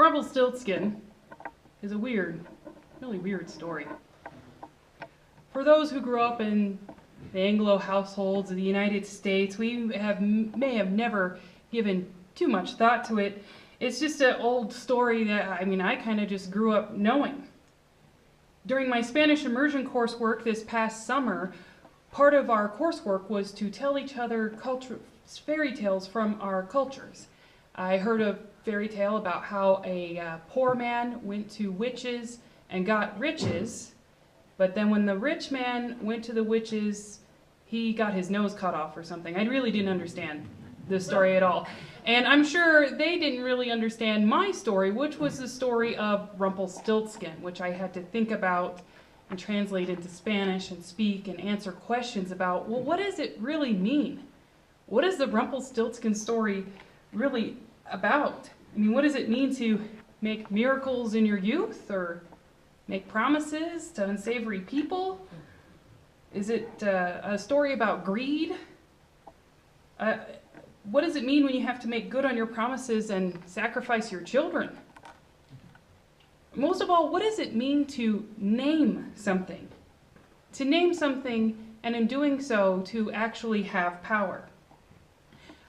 Rumplestiltskin is a really weird story. For those who grew up in the Anglo households of the United States, we may have never given too much thought to it. It's just an old story that, I kind of just grew up knowing. During my Spanish immersion coursework this past summer, part of our coursework was to tell each other fairy tales from our cultures. I heard a fairy tale about how a poor man went to witches and got riches, but then when the rich man went to the witches, he got his nose cut off or something. I really didn't understand the story at all. And I'm sure they didn't really understand my story, which was the story of Rumplestiltskin, which I had to think about and translate into Spanish and speak and answer questions about, well, what does it really mean? What is the Rumplestiltskin story really about? What does it mean to make miracles in your youth or make promises to unsavory people? Is it a story about greed? What does it mean when you have to make good on your promises and sacrifice your children? Most of all, what does it mean to name something? To name something, and in doing so, to actually have power.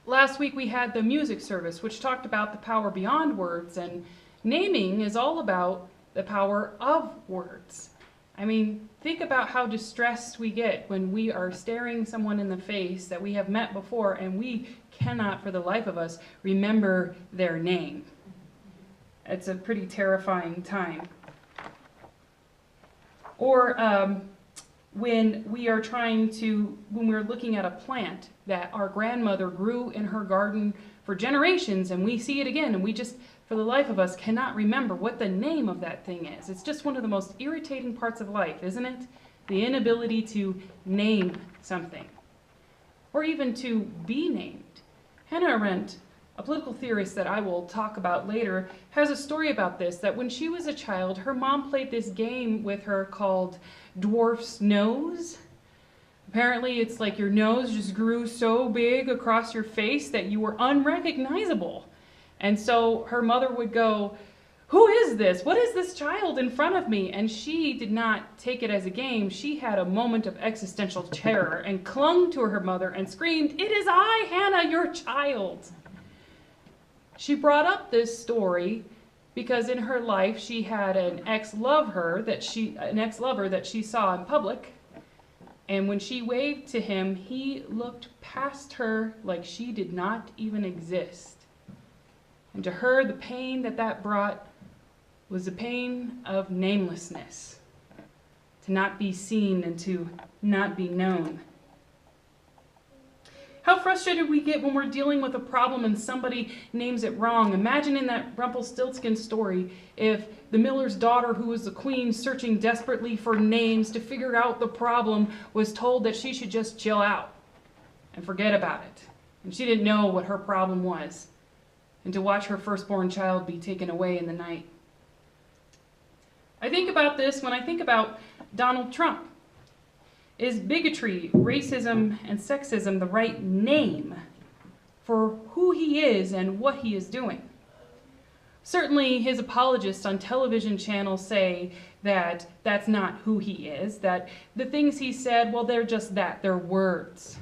Last week we had the music service, which talked about the power beyond words, and naming is all about the power of words. Think about how distressed we get when we are staring someone in the face that we have met before and we cannot, for the life of us, remember their name. It's a pretty terrifying time. Or when we're looking at a plant that our grandmother grew in her garden for generations, and we see it again, and we just, for the life of us, cannot remember what the name of that thing is. It's just one of the most irritating parts of life, isn't it? The inability to name something, or even to be named. Hannah Arendt, a political theorist that I will talk about later, has a story about this, that when she was a child, her mom played this game with her called Dwarf's Nose. Apparently it's like your nose just grew so big across your face that you were unrecognizable. And so her mother would go, "Who is this? What is this child in front of me?" And she did not take it as a game. She had a moment of existential terror and clung to her mother and screamed, "It is I, Hannah, your child." She brought up this story because in her life she had an ex-lover that she saw in public. And when she waved to him, he looked past her like she did not even exist. And to her, the pain that brought was the pain of namelessness, to not be seen and to not be known. How frustrated we get when we're dealing with a problem and somebody names it wrong. Imagine in that Rumpelstiltskin story if the miller's daughter, who was the queen searching desperately for names to figure out the problem, was told that she should just chill out and forget about it. And she didn't know what her problem was. And to watch her firstborn child be taken away in the night. I think about this when I think about Donald Trump. Is bigotry, racism, and sexism the right name for who he is and what he is doing? Certainly his apologists on television channels say that that's not who he is, that the things he said, well, they're just that, they're words.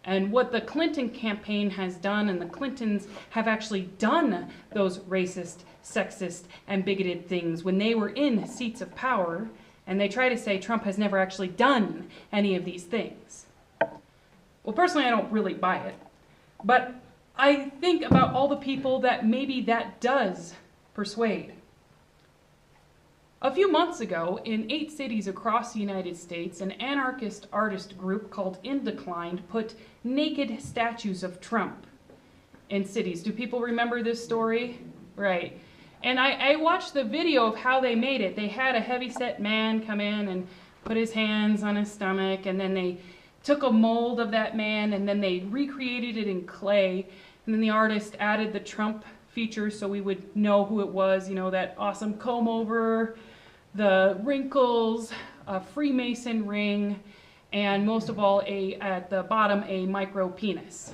And what the Clinton campaign has done, and the Clintons have actually done those racist, sexist, and bigoted things when they were in seats of power, and they try to say Trump has never actually done any of these things. Well, personally, I don't really buy it. But I think about all the people that maybe that does persuade. A few months ago, in 8 cities across the United States, an anarchist artist group called In Decline put naked statues of Trump in cities. Do people remember this story? Right. And I watched the video of how they made it. They had a heavyset man come in and put his hands on his stomach, and then they took a mold of that man, and then they recreated it in clay, and then the artist added the Trump features so we would know who it was, that awesome comb over, the wrinkles, a Freemason ring, and most of all, at the bottom, a micro penis.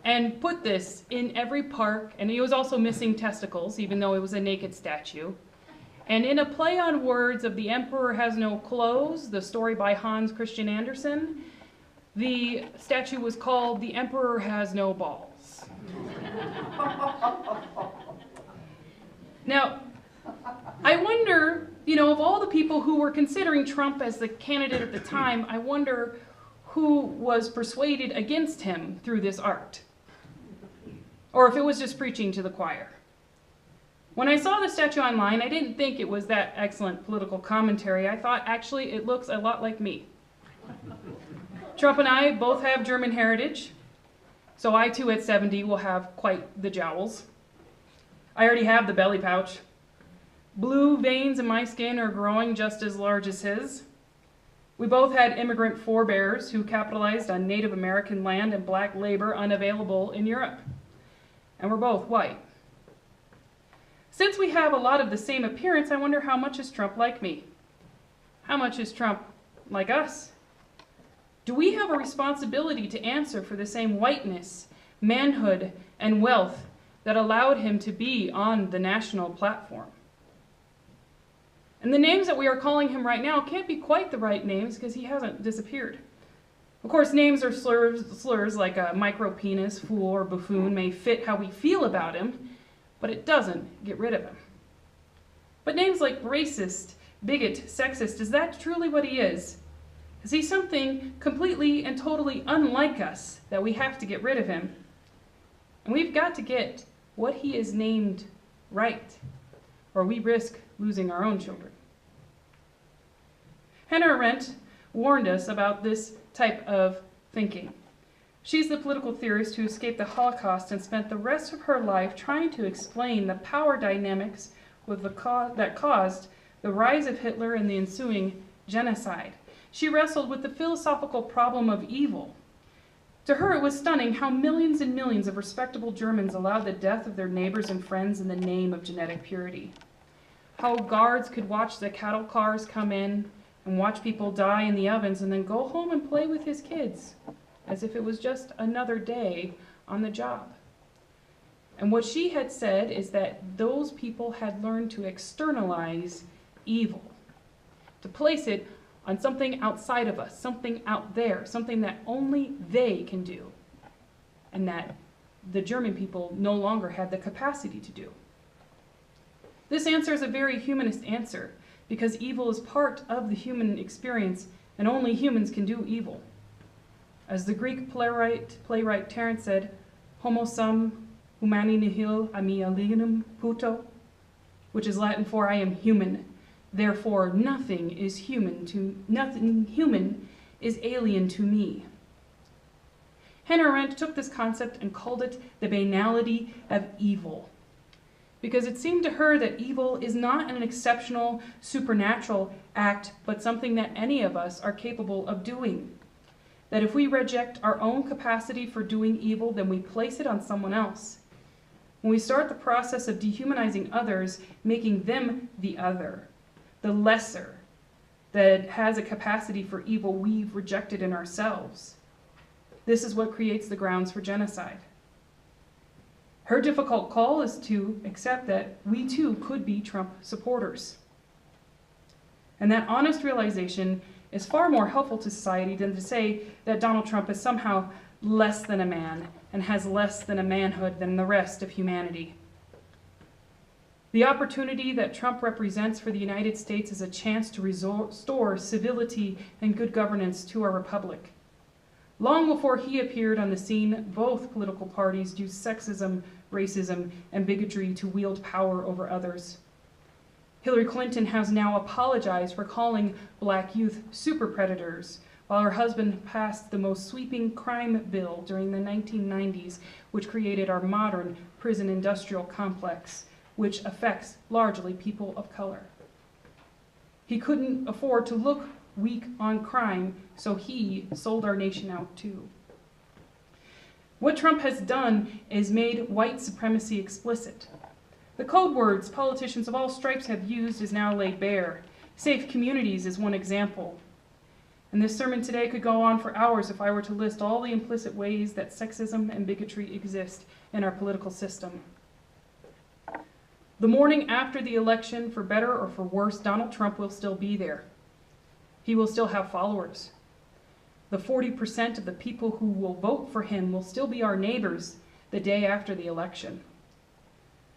and put this in every park, and he was also missing testicles, even though it was a naked statue. And in a play on words of The Emperor Has No Clothes, the story by Hans Christian Andersen, the statue was called The Emperor Has No Balls. Now, I wonder, of all the people who were considering Trump as the candidate at the time, I wonder who was persuaded against him through this art. Or if it was just preaching to the choir. When I saw the statue online, I didn't think it was that excellent political commentary. I thought, actually, it looks a lot like me. Trump and I both have German heritage, so I too at 70 will have quite the jowls. I already have the belly pouch. Blue veins in my skin are growing just as large as his. We both had immigrant forebears who capitalized on Native American land and black labor unavailable in Europe. And we're both white. Since we have a lot of the same appearance, I wonder how much is Trump like me? How much is Trump like us? Do we have a responsibility to answer for the same whiteness, manhood, and wealth that allowed him to be on the national platform? And the names that we are calling him right now can't be quite the right names because he hasn't disappeared. Of course, names or slurs like a micro-penis, fool, or buffoon may fit how we feel about him, but it doesn't get rid of him. But names like racist, bigot, sexist, is that truly what he is? Is he something completely and totally unlike us that we have to get rid of him? And we've got to get what he is named right, or we risk losing our own children. Hannah Arendt warned us about this type of thinking. She's the political theorist who escaped the Holocaust and spent the rest of her life trying to explain the power dynamics that caused the rise of Hitler and the ensuing genocide. She wrestled with the philosophical problem of evil. To her, it was stunning how millions and millions of respectable Germans allowed the death of their neighbors and friends in the name of genetic purity. How guards could watch the cattle cars come in and watch people die in the ovens and then go home and play with his kids as if it was just another day on the job. And what she had said is that those people had learned to externalize evil, to place it on something outside of us, something out there, something that only they can do, and that the German people no longer had the capacity to do. This answer is a very humanist answer, because evil is part of the human experience, and only humans can do evil. As the Greek playwright Terence said, homo sum humani nihil a me alienum puto, which is Latin for I am human, therefore nothing human is alien to me. Hannah Arendt took this concept and called it the banality of evil, because it seemed to her that evil is not an exceptional supernatural act, but something that any of us are capable of doing. That if we reject our own capacity for doing evil, then we place it on someone else. When we start the process of dehumanizing others, making them the other, the lesser, that has a capacity for evil we've rejected in ourselves, this is what creates the grounds for genocide. Her difficult call is to accept that we too could be Trump supporters. And that honest realization is far more helpful to society than to say that Donald Trump is somehow less than a man and has less than a manhood than the rest of humanity. The opportunity that Trump represents for the United States is a chance to restore civility and good governance to our republic. Long before he appeared on the scene, both political parties used sexism, racism, and bigotry to wield power over others. Hillary Clinton has now apologized for calling black youth super predators, while her husband passed the most sweeping crime bill during the 1990s, which created our modern prison industrial complex, which affects largely people of color. He couldn't afford to look weak on crime, so he sold our nation out too. What Trump has done is made white supremacy explicit. The code words politicians of all stripes have used is now laid bare. Safe communities is one example. And this sermon today could go on for hours if I were to list all the implicit ways that sexism and bigotry exist in our political system. The morning after the election, for better or for worse, Donald Trump will still be there. He will still have followers. The 40% of the people who will vote for him will still be our neighbors the day after the election.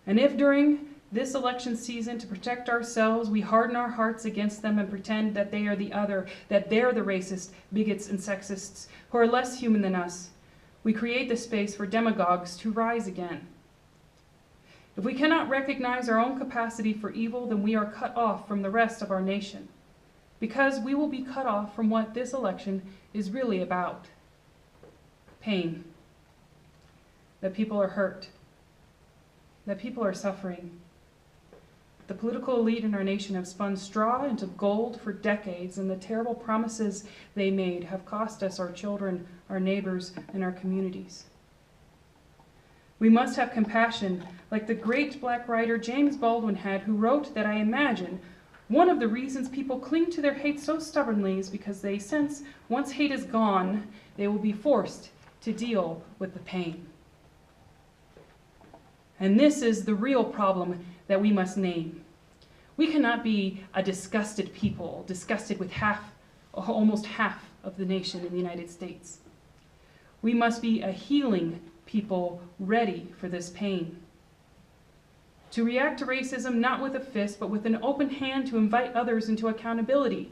And if during this election season, to protect ourselves, we harden our hearts against them and pretend that they are the other, that they're the racist, bigots, and sexists who are less human than us, we create the space for demagogues to rise again. If we cannot recognize our own capacity for evil, then we are cut off from the rest of our nation, because we will be cut off from what this election is really about. Pain. That people are hurt. That people are suffering. The political elite in our nation have spun straw into gold for decades, and the terrible promises they made have cost us our children, our neighbors, and our communities. We must have compassion, like the great black writer James Baldwin had, who wrote that I imagine one of the reasons people cling to their hate so stubbornly is because they sense once hate is gone, they will be forced to deal with the pain. And this is the real problem that we must name. We cannot be a disgusted people, disgusted with almost half of the nation in the United States. We must be a healing people ready for this pain. To react to racism not with a fist, but with an open hand to invite others into accountability.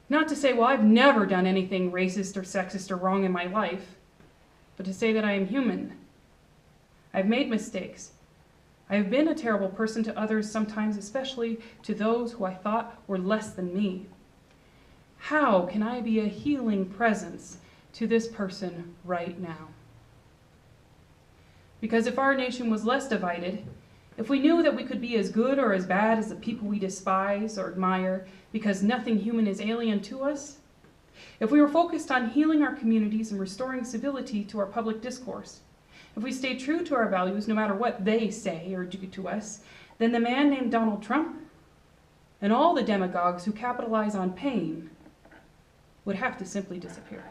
Not to say, well, I've never done anything racist or sexist or wrong in my life, but to say that I am human. I've made mistakes. I have been a terrible person to others, sometimes especially to those who I thought were less than me. How can I be a healing presence to this person right now? Because if our nation was less divided, if we knew that we could be as good or as bad as the people we despise or admire, because nothing human is alien to us, if we were focused on healing our communities and restoring civility to our public discourse, if we stayed true to our values no matter what they say or do to us, then the man named Donald Trump and all the demagogues who capitalize on pain would have to simply disappear.